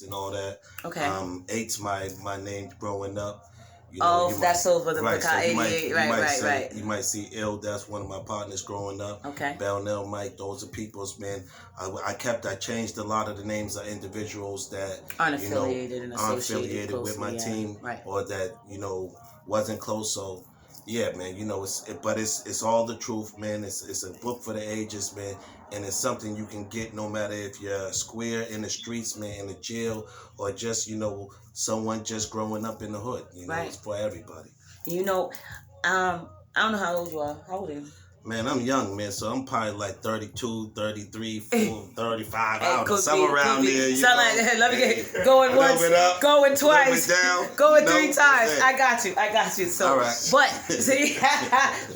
and all that. Okay. Eight's my name growing up. That's over the right, so 88. Right. You might see Ill. That's one of my partners growing up. Okay. Bell, Mike. Those are people's, man. I changed a lot of the names of individuals that unaffiliated and associated unaffiliated with my team, or that wasn't close. So yeah, man. It's all the truth, man. It's a book for the ages, man. And it's something you can get no matter if you're square in the streets, man, in the jail, or just, someone just growing up in the hood. It's for everybody. I don't know how old you are. How old are you? Man, I'm young, man, so I'm probably like 32, 33, 35, I don't know, somewhere around there. Let me get going once, up, going twice, down, going 3 times. I got you. So, all right. But see,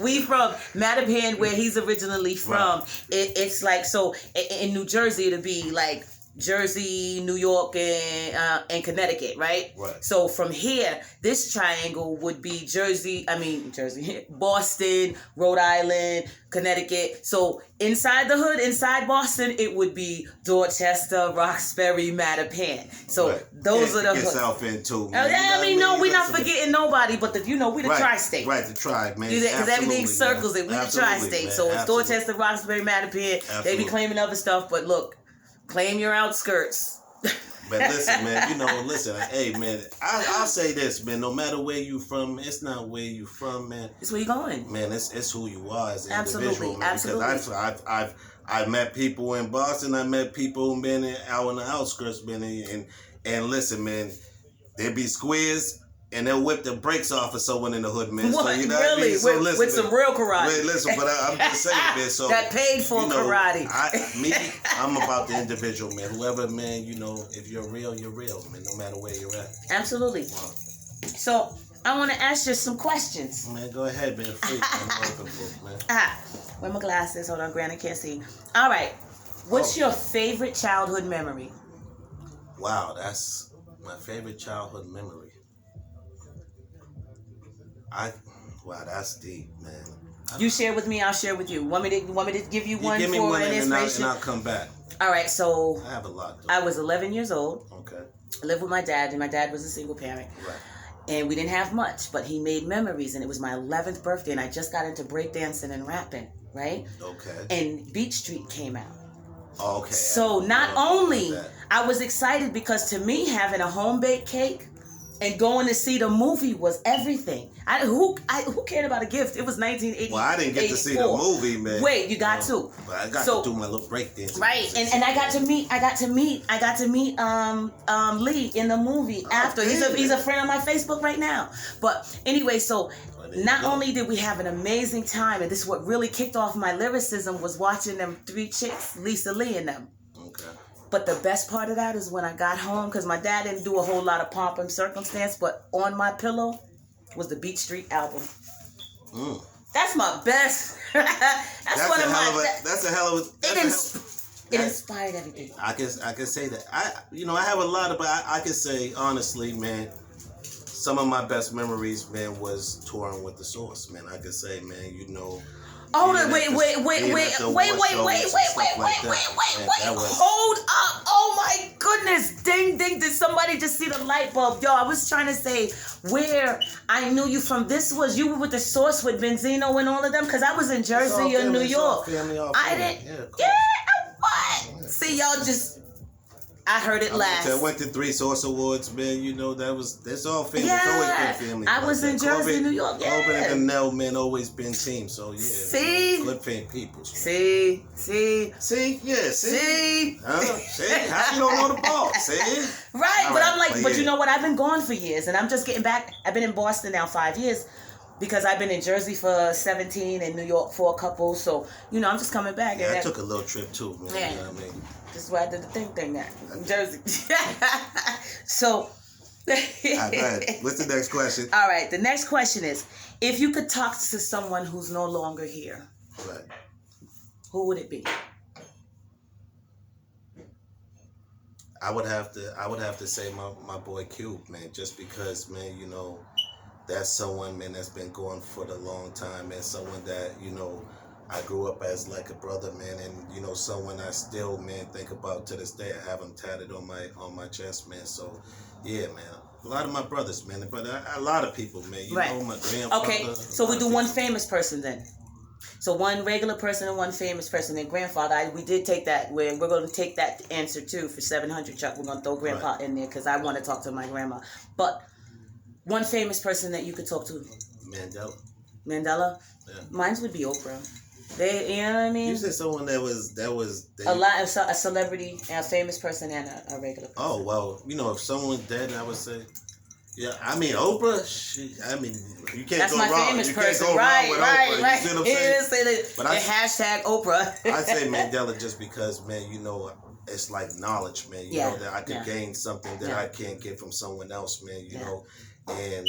we from Mattapan, where he's originally from. Right. It's like, so in New Jersey, it'll be like Jersey, New York, and Connecticut, right? Right. So from here, this triangle would be Jersey, Boston, Rhode Island, Connecticut. So inside the hood, inside Boston, it would be Dorchester, Roxbury, Mattapan. So those are the hoods. Yourself into. We're not forgetting nobody, but we the tri-state. Right, the tribe, man. Because everything circles it. We the tri-state. So it's Dorchester, Roxbury, Mattapan. Absolutely. They be claiming other stuff, but look. Claim your outskirts. But listen, man, hey, man, I'll say this, man, no matter where you from, it's not where you from, man. It's where you going. Man, it's who you are as an absolutely, individual, man. Absolutely. Because I've met people in Boston, I met people, man, out on the outskirts, man, and listen, man, there be squares, and they'll whip the brakes off of someone in the hood, man. What? So, you know really? what I mean? So, listen, with some real karate. Wait, listen, but I'm just saying, man. So that paid for karate. I'm about the individual, man. Whoever, man, if you're real, man. No matter where you're at. Absolutely. Wow. So I want to ask you some questions. Man, go ahead, man. Free. I'm open book, man. Where my glasses? Hold on, Granny can't see. All right. What's your favorite childhood memory? Wow, that's my favorite childhood memory. Wow, that's deep, man. You share with me, I'll share with you. Want me to give you one give me for one an and inspiration? I'll come back. All right, so I have a lot. I was 11 years old. Okay. I lived with my dad, and my dad was a single parent. Right. And we didn't have much, but he made memories, and it was my 11th birthday, and I just got into breakdancing and rapping, right? Okay. And Beat Street came out. Okay. So not only I was excited because to me having a home-baked cake and going to see the movie was everything. Who cared about a gift? It was 1984. Well, I didn't get to see the movie, man. Wait, you got to. But I got to do my little break dance. Right, and I got to meet Lee in the movie after. He's a friend on my Facebook right now. But anyway, so not only did we have an amazing time, and this is what really kicked off my lyricism, was watching them 3 chicks, Lisa Lee and them. Okay. But the best part of that is when I got home, because my dad didn't do a whole lot of pomp and circumstance, but on my pillow was the Beat Street album. That's my best. That's one of my. That's a hell of a. It inspired everything. I can say that. I have a lot of, but I can say honestly, man, some of my best memories, man, was touring with the Source, man. I can say, man, Hold on, wait. Hold up. Oh my goodness. Ding. Did somebody just see the light bulb? Yo, I was trying to say where I knew you from. You were with the Source with Benzino and all of them? Because I was in Jersey or New York. I didn't. Yeah, what? See, y'all just. I heard it last. I went to 3 Source Awards, man. That's all family. Yeah. It's always been family. I was in Jersey, New York. Yeah. Corbin and Nell, man, always been team. So yeah. See. Good fan people. See. Yeah. See. See. How you don't know the ball? See. Right, but I'm like, but you know what? I've been gone for years, and I'm just getting back. I've been in Boston now 5 years. Because I've been in Jersey for 17 and New York for a couple. So, I'm just coming back. Yeah, I took a little trip too, man. Yeah. You know what I mean? This is why I did the thing now. In Jersey. So. All right, go ahead. What's the next question? All right. The next question is, if you could talk to someone who's no longer here, right, who would it be? I would have to say my boy Cube, man, just because, man, that's someone, man, that's been going for the long time, and someone that, I grew up as like a brother, man, and you know, someone I still, man, think about to this day. I have him tatted on my chest, man. So, yeah, man. A lot of my brothers, man, but a lot of people, man. You know, my grandfather. Okay, so we do one famous person then. So one regular person and one famous person. And grandfather, we did take that. We're going to take that answer too for 700, Chuck. We're going to throw grandpa in there because I want to talk to my grandma. But one famous person that you could talk to. Mandela? Yeah. Mine would be Oprah. You know what I mean? You said someone that was a celebrity, a famous person, and a regular person. Oh, well, you know, if someone's dead, I would say, yeah, I mean, Oprah, you can't That's go my wrong. famous you person. Can't go wrong with Oprah. Right. You see what I'm saying? But hashtag Oprah. I say Mandela just because, man, you know, it's like knowledge, man. You know, that I could gain something that I can't get from someone else, man, you know. And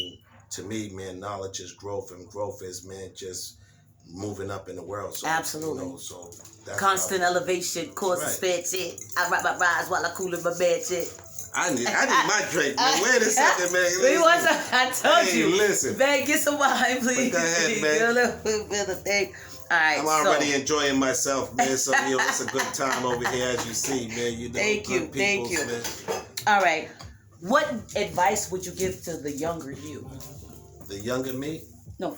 to me, man, knowledge is growth, and growth is, man, just moving up in the world. So, absolutely. You know, so that's constant elevation, causes sped shit. I write my rise while I cool in my bed shit. I need my drink, man. Wait a second, man. I told you. Listen. Man, get some wine, please. Go ahead, man. Get a little bit of thing. All right, I'm already enjoying myself, man. So, you know, it's a good time over here, as you see, man. You know, thank you. Man. All right. What advice would you give to the younger you? The younger me? No,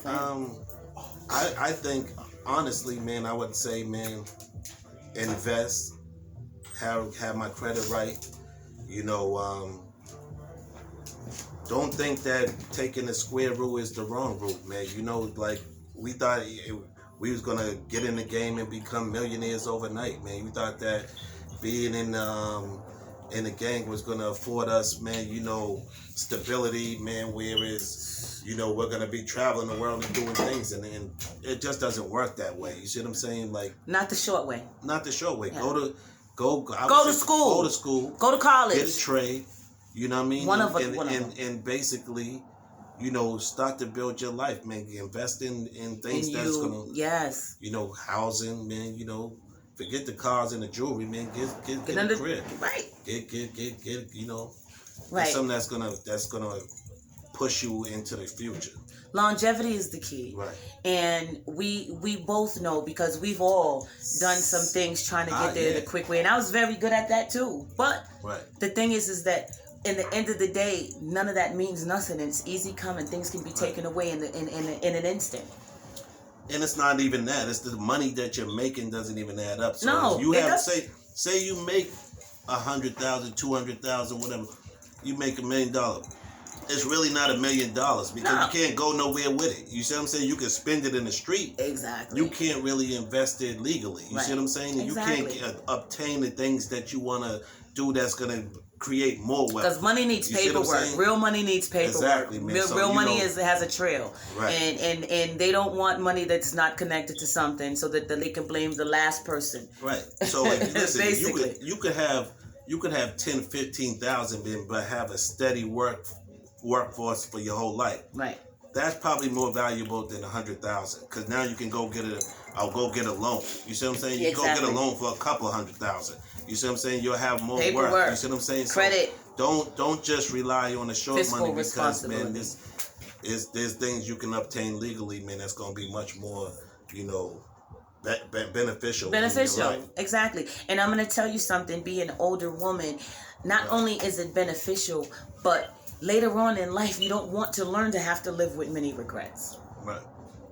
I think, honestly, man, I would say, man, invest, have my credit right. You know, don't think that taking the square route is the wrong route, man. You know, like, we thought we was going to get in the game and become millionaires overnight, man. We thought that being in the gang was going to afford us, man, you know, stability, man, whereas, you know, we're going to be traveling the world and doing things, and it just doesn't work that way. You see what I'm saying? Like, not the short way. Not the short way. Yeah. Go to school. Go to school. Go to college. Get a trade. You know what I mean? One of them. And basically, you know, start to build your life, man. Invest in things that's gonna, you know, housing, man. You know, forget the cars and the jewelry, man. Get a crib. Right. Get. You know, right. Something that's gonna push you into the future. Longevity is the key. Right. And we both know, because we've all done some things trying to get there the quick way. And I was very good at that too. But the thing is that in the end of the day, none of that means nothing. It's easy coming. Things can be taken away in an instant. And it's not even that. It's the money that you're making doesn't even add up. So no, you have say you make 100,000, 200,000, whatever. You make $1 million. It's really not $1 million because you can't go nowhere with it. You see what I'm saying? You can spend it in the street. Exactly. You can't really invest it legally. You see what I'm saying? Exactly. You can't obtain the things that you want to do that's going to create more wealth. Because money needs paperwork. Real money needs paperwork. Exactly, man. Real money has a trail. Right. And they don't want money that's not connected to something so that they can blame the last person. Right. So like, listen, basically, you could have 10, 15,000, but have a steady workforce for your whole life. Right. That's probably more valuable than 100,000, because now you can go get I'll go get a loan. You see what I'm saying? You go get a loan for a couple of 100,000. You see what I'm saying? You'll have more work. You see what I'm saying? Credit. So don't just rely on the short Fiscal money, because man, there's things you can obtain legally, man. That's gonna be much more, you know, beneficial. Exactly. And I'm gonna tell you something. Being an older woman, not only is it beneficial, but later on in life, you don't want to learn to have to live with many regrets. Right.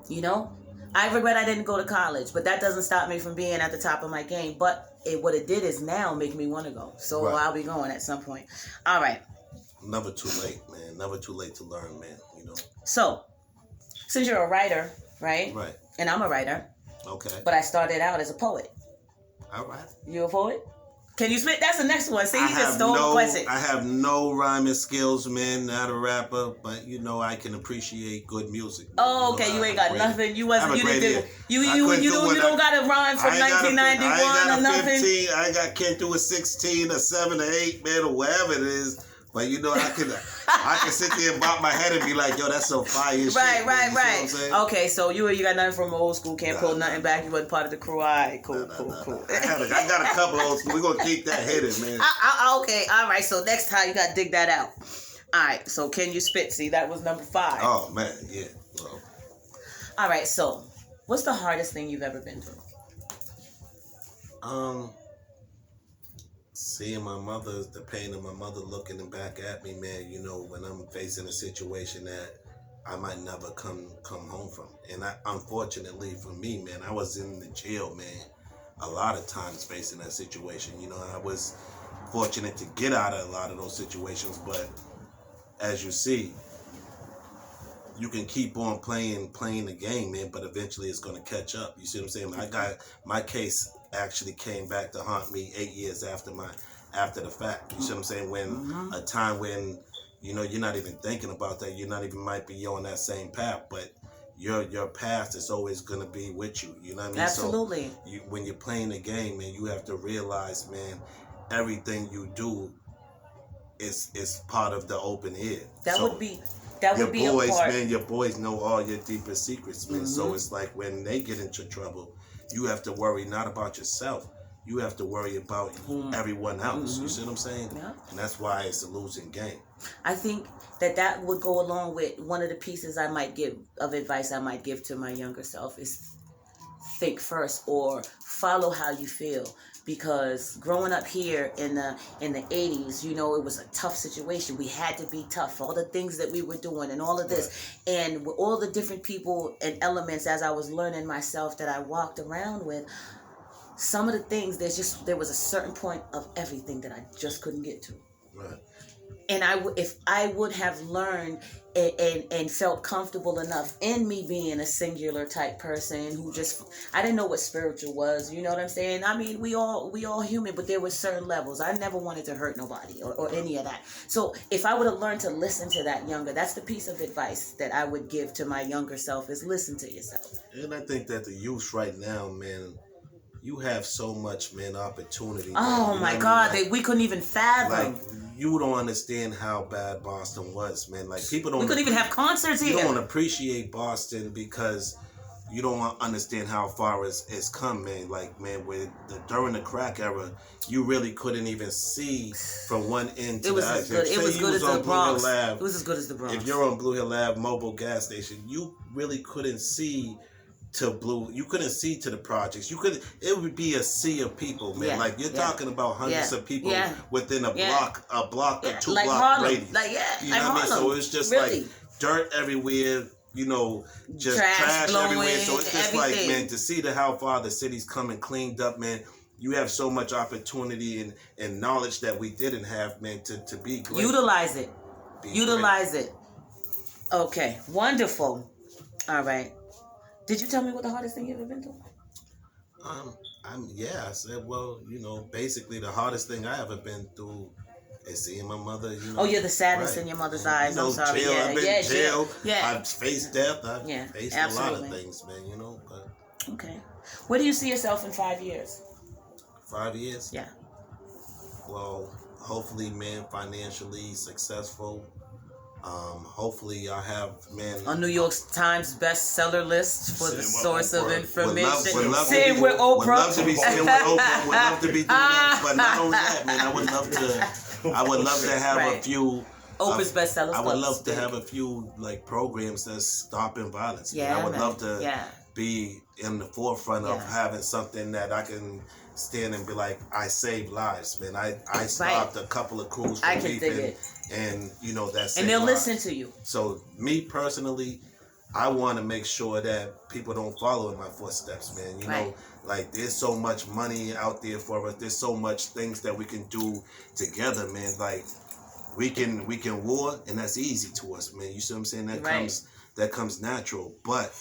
You know, I regret I didn't go to college, but that doesn't stop me from being at the top of my game. But what it did is now make me want to go. So I'll be going at some point. All right. Never too late, man. Never too late to learn, man. You know. So, since you're a writer, right? Right. And I'm a writer. Okay. But I started out as a poet. All right. You a poet? Can you spit? That's the next one. See, he just stole the question. I have no rhyming skills, man. Not a rapper, but you know I can appreciate good music. Oh, okay. You ain't got nothing. You wasn't. You didn't. You don't got a rhyme from 1991 or nothing. 15, I can't do a 16, a 7, or 8, man, or whatever it is. But you know, I can sit there and bop my head and be like, yo, that's some fire shit. Right. Okay, so you got nothing from old school, can't pull nothing back. You wasn't part of the crew. All right, cool. I got a couple old school. We're going to keep that hidden, man. Okay, all right. So next time you got to dig that out. All right, so can you spit? See, that was number 5. Oh, man, yeah. Well. All right, so What's the hardest thing you've ever been through? Seeing my mother, the pain of my mother looking back at me, man, you know, when I'm facing a situation that I might never come home from. And unfortunately for me, man, I was in the jail, man, a lot of times facing that situation. You know, I was fortunate to get out of a lot of those situations, but as you see, you can keep on playing the game, man, but eventually it's going to catch up. You see what I'm saying? My case actually came back to haunt me 8 years after the fact. You see what I'm saying? When a time when, you know, you're not even thinking about that. You're not even might be on that same path, but your past is always going to be with you. You know what I mean? Absolutely. So when you're playing the game, man, you have to realize, man, everything you do is part of the open air. That would be a part. Man, your boys know all your deepest secrets, man. So it's like when they get into trouble, you have to worry not about yourself. You have to worry about everyone else. You see what I'm saying? Yeah. And that's why it's a losing game. I think that would go along with one of the pieces advice I might give to my younger self is think first or follow how you feel. Because growing up here in the 80s, you know, it was a tough situation. We had to be tough for all the things that we were doing and all of this. Right. And with all the different people and elements as I was learning myself that I walked around with, some of the things, there was a certain point of everything that I just couldn't get to. Right. And if I would have learned and felt comfortable enough in me being a singular type person who I didn't know what spiritual was, you know what I'm saying? I mean, we all human, but there were certain levels. I never wanted to hurt nobody or any of that. So if I would have learned to listen to that that's the piece of advice that I would give to my younger self is listen to yourself. And I think that the youth right now, man, you have so much, man, opportunity. Oh, my God. We couldn't even fathom. Like, you don't understand how bad Boston was, man. Like, people don't... We couldn't even have concerts here. You don't appreciate Boston because you don't understand how far it's come, man. Like, man, during the crack era, you really couldn't even see from one end to the other. It was good as the Bronx. It was as good as the Bronx. If you're on Blue Hill Ave, mobile gas station, you really couldn't see you couldn't see to the projects. It would be a sea of people, man. Like you're talking about hundreds of people within a block or 2 like block Harlem. radius. You know what I mean? So it's just like dirt everywhere, you know, just trash everywhere. So it's just like, man, to see how far the city's come and cleaned up, man. You have so much opportunity and knowledge that we didn't have, man, to be great. Utilize it. Utilize it. Okay, wonderful. All right. Did you tell me what the hardest thing you've ever been through? I said, well, you know, basically the hardest thing I ever been through is seeing my mother, you know. Oh, yeah, the sadness in your mother's eyes. I'm sorry. Jail, I've been in jail. Yeah. I've faced death. I've faced a lot of things, man, you know. But okay. Where do you see yourself in 5 years? 5 years? Yeah. Well, hopefully, man, financially successful. Hopefully I have, man, on New York Times bestseller list for the source of information. Would love Same with Oprah. Would love to be sitting with Oprah. Would love to be doing that. But not only that, man, I would love to have a few Oprah's bestsellers. I would love to have a few like programs that's stopping violence. Yeah, I would love to be in the forefront of having something that I can stand and be like, I saved lives, man. I stopped a couple of crews from beefing, and you know that's and they'll listen to you. So me personally, I want to make sure that people don't follow in my footsteps, man. You know, like there's so much money out there for us. There's so much things that we can do together, man. Like we can war, and that's easy to us, man. You see what I'm saying? That comes natural, but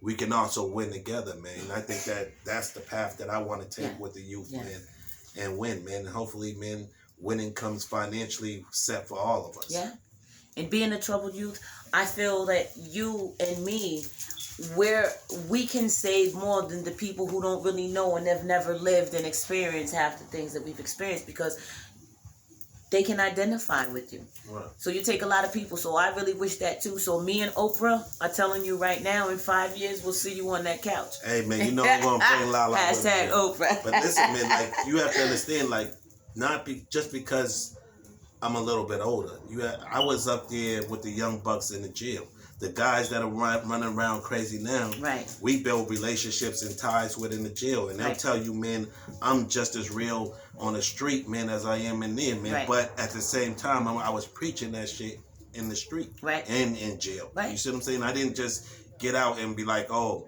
we can also win together, man. I think that's the path that I want to take with the youth, man, and win, man. And hopefully, man, winning comes financially set for all of us. Yeah. And being a troubled youth, I feel that you and me, we can save more than the people who don't really know and have never lived and experienced half the things that we've experienced, because they can identify with you. Right. So you take a lot of people. So I really wish that too. So me and Oprah are telling you right now, in 5 years, we'll see you on that couch. Hey, man, you know I'm going to bring Lala with me. Hashtag Oprah. But listen, man, like, you have to understand, like, just because I'm a little bit older. I was up there with the young bucks in the jail. the guys that are running around crazy now, right, we build relationships and ties within the jail, and they'll tell you, man, I'm just as real on the street, man, as I am in there, man. Right. But at the same time, I was preaching that shit in the street, right, and in jail. Right. You see what I'm saying? I didn't just get out and be like, oh,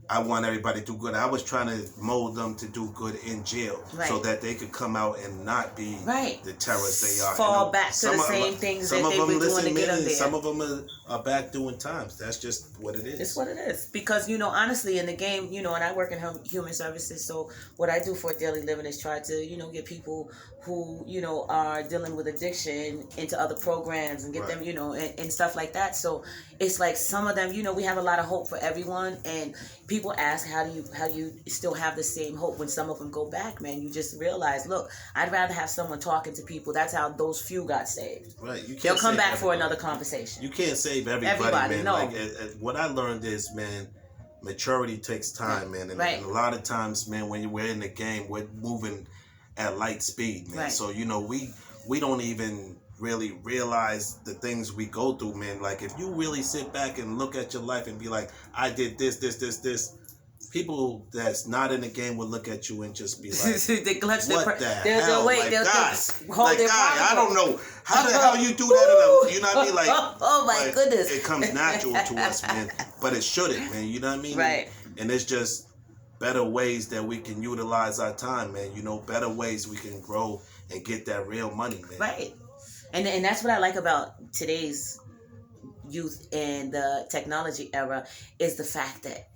I want everybody to do good. I was trying to mold them to do good in jail, right, so that they could come out and not be right, the terrorists they are. Fall back to the same things that they were doing to get them there. Some of them are back doing times. That's just what it is. It's what it is. Because, honestly, in the game, and I work in human services, so what I do for a daily living is try to, get people who, are dealing with addiction into other programs and get them, and stuff like that. So it's like some of them, we have a lot of hope for everyone, and people ask, how do you still have the same hope when some of them go back, man? You just realize, look, I'd rather have someone talking to people. That's how those few got saved. Right. You can't. They'll come back for another conversation. You can't save everybody, man. No. Like what I learned is, man, maturity takes time, man, and a lot of times, man, when we're in the game, we're moving at light speed, man. Right. So we don't even really realize the things we go through, man. Like if you really sit back and look at your life and be like, I did this, people that's not in the game will look at you and just be like, they clutch what the hell? I don't know. How the hell you do that? You know what I mean? Like, oh my goodness. It comes natural to us, man. But it shouldn't, man. You know what I mean? Right. And it's just better ways that we can utilize our time, man. Better ways we can grow and get that real money, man. Right. And that's what I like about today's youth and the technology era is the fact that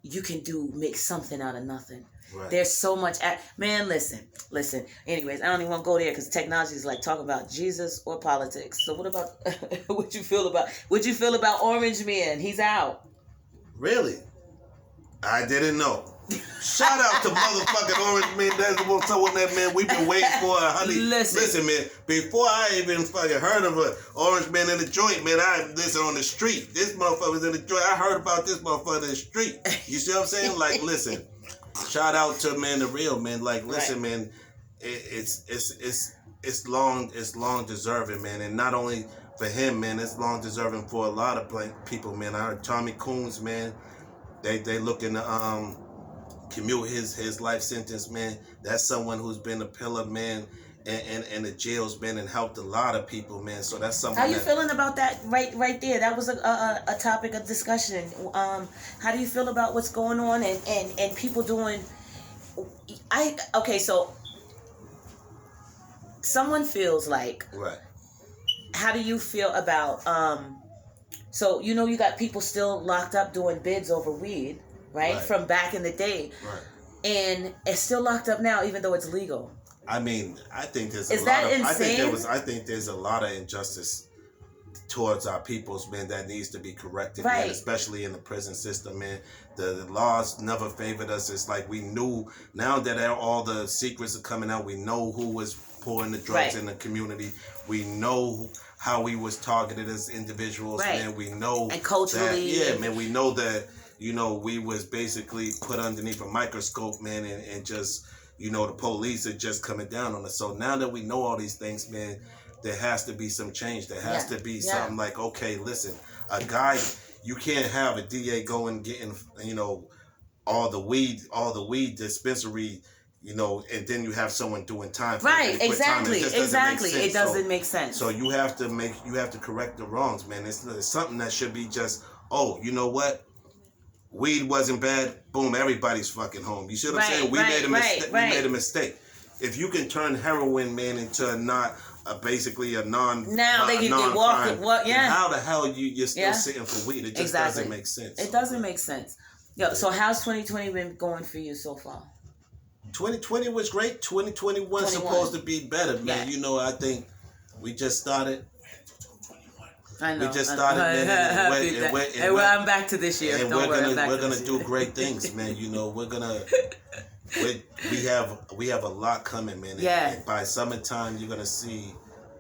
you can make something out of nothing. Right. There's so much. Man, listen. Anyways, I don't even want to go there because technology is like talking about Jesus or politics. So what about what you feel about Orange Man? He's out. Really? I didn't know. Shout out to motherfucking Orange Man. That's what someone that, man, we've been waiting for, honey. Listen, man, before I even fucking heard of an Orange Man in the joint, man, I listen on the street. This motherfucker was in the joint. I heard about this motherfucker in the street. You see what I'm saying? Like, listen, shout out to, man, the real, man. Like, listen, man, it's long deserving, man. And not only for him, man, it's long deserving for a lot of people, man. I heard Tommy Coons, man, they looking to commute his life sentence, man. That's someone who's been a pillar, man, and the jails, man, and helped a lot of people, man. So that's something. How you feeling about that right there? That was a topic of discussion. How do you feel about what's going on and people doing? So someone feels like. Right. How do you feel about so you got people still locked up doing bids over weed, right? From back in the day. Right. And it's still locked up now even though it's legal. I mean, I think there's I think there's a lot of injustice towards our peoples, man, that needs to be corrected, man, especially in the prison system, man. The laws never favored us. It's like we knew, now that all the secrets are coming out, we know who was pouring the drugs in the community. We know how we was targeted as individuals, man. We know and culturally, man, we know that, we was basically put underneath a microscope, man, and just, the police are just coming down on us. So now that we know all these things, man, there has to be some change. There has to be something like, okay, listen, a guy, you can't have a DA going getting, all the weed dispensary, and then you have someone doing time. Right, exactly. It doesn't make sense. So you have to correct the wrongs, man. It's something that should be just, oh, you know what? Weed wasn't bad. Boom, everybody's fucking home. You see what I'm saying? We made a mistake. We made a mistake. If you can turn heroin, man, into basically a non. Now they get walking. How the hell you're still sitting for weed? It just doesn't make sense. It doesn't make sense. Yo, so how's 2020 been going for you so far? 2020 was great. 2021 supposed to be better, man. I think we just started. I know. We just started, man. And I'm back to this year. And we're gonna do great things, man. We're gonna. We have a lot coming, man. And by summertime, you're gonna see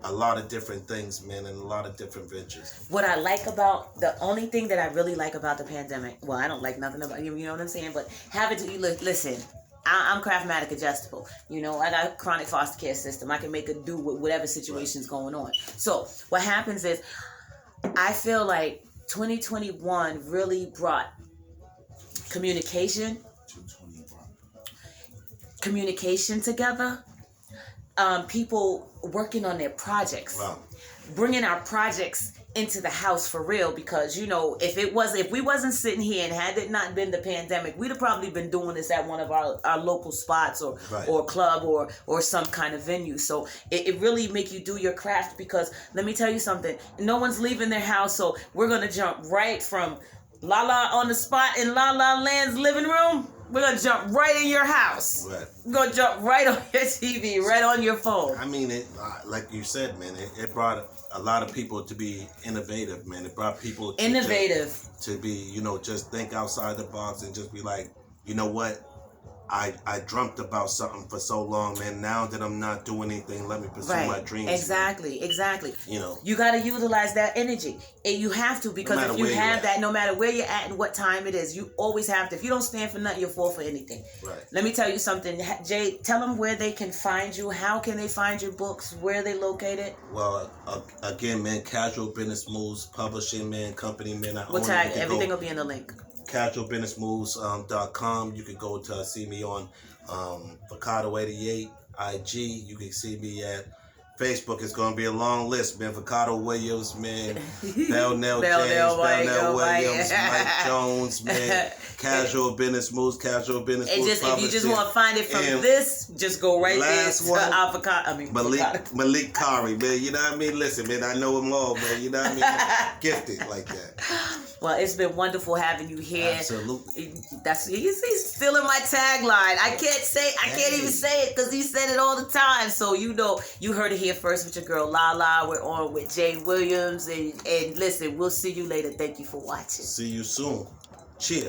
a lot of different things, man, and a lot of different ventures. What I like the only thing that I really like about the pandemic, well, I don't like nothing about you know what I'm saying, but having to listen. I'm craftmatic adjustable. I got chronic foster care system. I can make it do with whatever situation's going on. So what happens is, I feel like 2021 really brought communication together. People working on their projects, Wow. bringing our projects into the house for real, because if we wasn't sitting here and had it not been the pandemic, we'd have probably been doing this at one of our local spots or Right. or club or some kind of venue. So it really make you do your craft, because let me tell you something, no one's leaving their house, so we're gonna jump right from La La on the spot in La La Land's living room. We're gonna jump right in your house. Right. We're gonna jump right on your TV, right on your phone. I mean, it like you said, man, it brought a lot of people to be innovative, man. It brought people to be, just think outside the box and just be like, you know what? I dreamt about something for so long, man. Now that I'm not doing anything, let me pursue my dreams. Exactly. You got to utilize that energy. And you have to, because if you have that, no matter where you're at and what time it is, you always have to. If you don't stand for nothing, you'll fall for anything. Right. Let me tell you something. Jay, tell them where they can find you. How can they find your books? Where are they located? Well, again, man, Casual Business Moves Publishing, man, company, man. What tag? Everything will be in the link. CasualBusinessMoves.com. You can go to see me on Ficado88 IG. You can see me at Facebook. It's going to be a long list, man. Ficado Williams, man. Bellnell James, Bellnell Williams, Mike Jones, man. Casual Business Moves, Casual Business Moves. If you just want to find it from this, just go right there to Avocado. Malik Kari, man. You know what I mean? Listen, man, I know them all, man. You know what I mean? Gifted like that. Well, it's been wonderful having you here. Absolutely. He's still in my tagline. I can't even say it because he said it all the time. So you heard it here first with your girl Lala. We're on with Jay Williams, and listen, we'll see you later. Thank you for watching. See you soon. Cheers.